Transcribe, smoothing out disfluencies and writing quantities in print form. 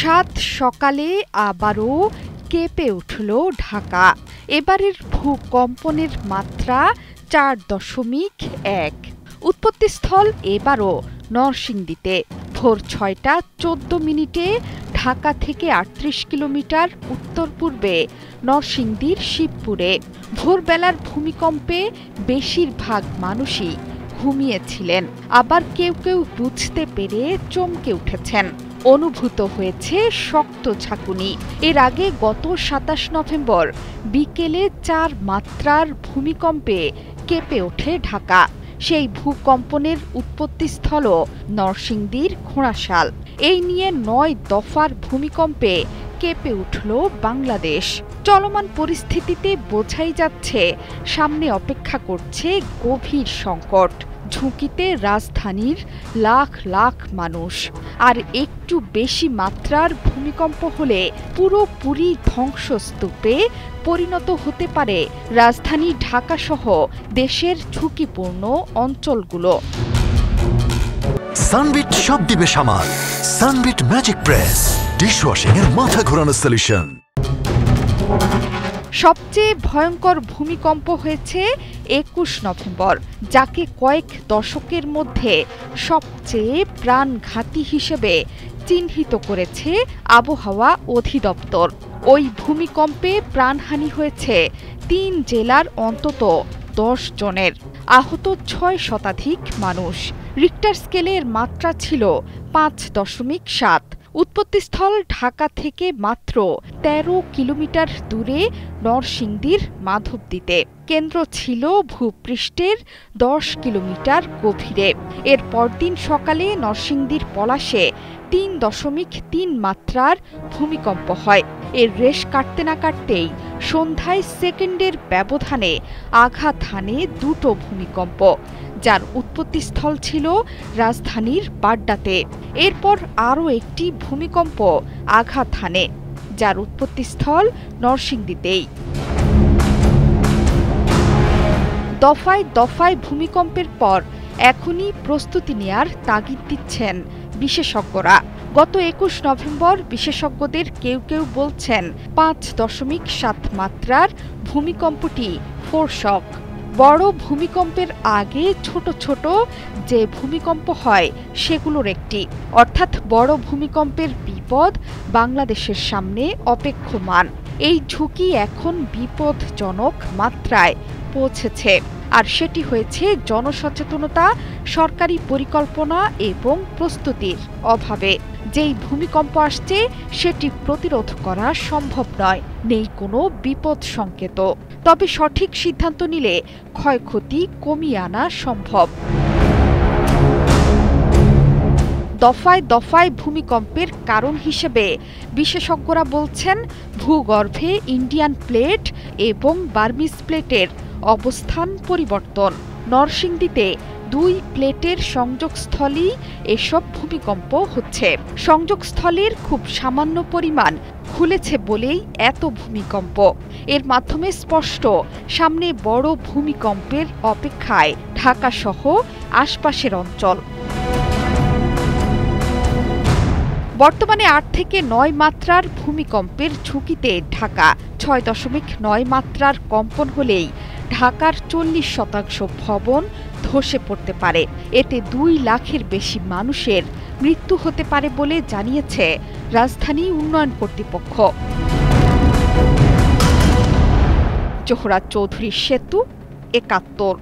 সাত সকালে আবারও কেঁপে উঠল ঢাকা। এবারের ভূকম্পনের মাত্রা 4.1। উৎপত্তিস্থল এবারও নরসিংদীতে। ভোর ৬টা ১৪ মিনিটে ঢাকা থেকে ৩৮ কিলোমিটার উত্তর পূর্বে নরসিংদীর শিবপুরে ভোরবেলার ভূমিকম্পে বেশিরভাগ মানুষই ঘুমিয়েছিলেন, আবার কেউ কেউ বুঝতে পেরে চমকে উঠেছেন। অনুভূত হয়েছে শক্ত ঝাঁকুনি। এর আগে গত ২৭ নভেম্বর বিকেলে ৪ মাত্রার ভূমিকম্পে কেঁপে ওঠে ঢাকা। সেই ভূকম্পনের উৎপত্তিস্থলও নরসিংদীর ঘোড়াশাল। এই নিয়ে ৯ দফার ভূমিকম্পে কেঁপে উঠল বাংলাদেশ। চলমান পরিস্থিতিতে বোঝাই যাচ্ছে সামনে অপেক্ষা করছে গভীর সংকট। ঝুঁকিতে রাজধানীর লাখ লাখ মানুষ। আর একটু বেশি মাত্রার ভূমিকম্প হলে পুরোপুরি ধ্বংসস্তূপে পরিণত হতে পারে রাজধানী ঢাকাসহ দেশের ঝুঁকিপূর্ণ অঞ্চলগুলো। সানবিট সব দিবে সামাল। সানবিট ম্যাজিক প্রেস ডিশওয়াশিং এর মাথা ঘোরানো সলিউশন। সবচেয়ে ভয়ঙ্কর ভূমিকম্প হয়েছে ২১ নভেম্বর, যাকে কয়েক দশকের মধ্যে সবচেয়ে প্রাণঘাতী হিসেবে চিহ্নিত করেছে আবহাওয়া অধিদপ্তর। ওই ভূমিকম্পে প্রাণহানি হয়েছে ৩ জেলার অন্তত ১০ জনের, আহত ৬ শতাধিক মানুষ। রিক্টার স্কেলের মাত্রা ছিল ৫.৭। উৎপত্তিস্থল ঢাকা থেকে মাত্র ১৩ কিলোমিটার দূরে নরসিংদীর মাধবদীতে। কেন্দ্র ছিল ভূপৃষ্ঠের ১০ কিলোমিটার গভীরে। এর পরদিন সকালে নরসিংদীর পলাশে ৩.৩ মাত্রার ভূমিকম্প হয়। এর রেশ কাটতে না কাটতেই সন্ধ্যায় সেকেন্ডের ব্যবধানে আঘাত হানে দুটো ভূমিকম্প, যার উৎপত্তিস্থল ছিল রাজধানীর বাড্ডাতে। এরপর আরও একটি ভূমিকম্প আঘাত হানে, যার উৎপত্তিস্থল নরসিংদীতেই। দফায় দফায় ভূমিকম্পের পর এখনই প্রস্তুতি নেয়ার তাগিদ দিচ্ছেন বিশেষজ্ঞরা। গত ২১ নভেম্বর বিশেষজ্ঞদের কেউ কেউ বলছেন ৫.৭ মাত্রার ভূমিকম্পটি ফোরশক। বড় ভূমিকম্পের আগে ছোট ছোট যে ভূমিকম্প হয় সেগুলোর একটি, অর্থাৎ বড় ভূমিকম্পের বিপদ বাংলাদেশের সামনে অপেক্ষমান। এই ঝুঁকি এখন বিপদজনক মাত্রায় পৌঁছেছে, আর সেটি হয়েছে জনসচেতনতা, সরকারি পরিকল্পনা এবং প্রস্তুতির অভাবে। যেই ভূমিকম্প আসছে সেটি প্রতিরোধ করা সম্ভব নয়, নেই কোনো বিপদ সংকেত। তবে সঠিক সিদ্ধান্ত নিলে ক্ষয়ক্ষতি কমিয়ে আনা সম্ভব। দফায় দফায় ভূমিকম্পের কারণ হিসেবে বিশেষজ্ঞরা বলছেন ভূগর্ভে ইন্ডিয়ান প্লেট এবং বার্মিজ প্লেটের অবস্থান পরিবর্তন। নরসিংদীতে ২ প্লেটের সংযোগস্থলেই এসব ভূমিকম্প হচ্ছে। সংযোগস্থলের খুব সামান্য পরিমাণ খুলেছে বলেই এত ভূমিকম্প। এর মাধ্যমে স্পষ্ট সামনে বড় ভূমিকম্পের অপেক্ষায় ঢাকাসহ আশপাশের অঞ্চল। বর্তমানে ৮ থেকে ৯ মাত্রার ভূমিকম্পের ঝুঁকিতে ঢাকা। ৬.৯ মাত্রার কম্পন হলেই ঢাকার ৪০% ভবন ধসে পড়তে পারে। এতে ২ লাখের বেশি মানুষের মৃত্যু হতে পারে বলে জানিয়েছে রাজধানী উন্নয়ন কর্তৃপক্ষ। জোহরা চৌধুরী সেতু, ৭১।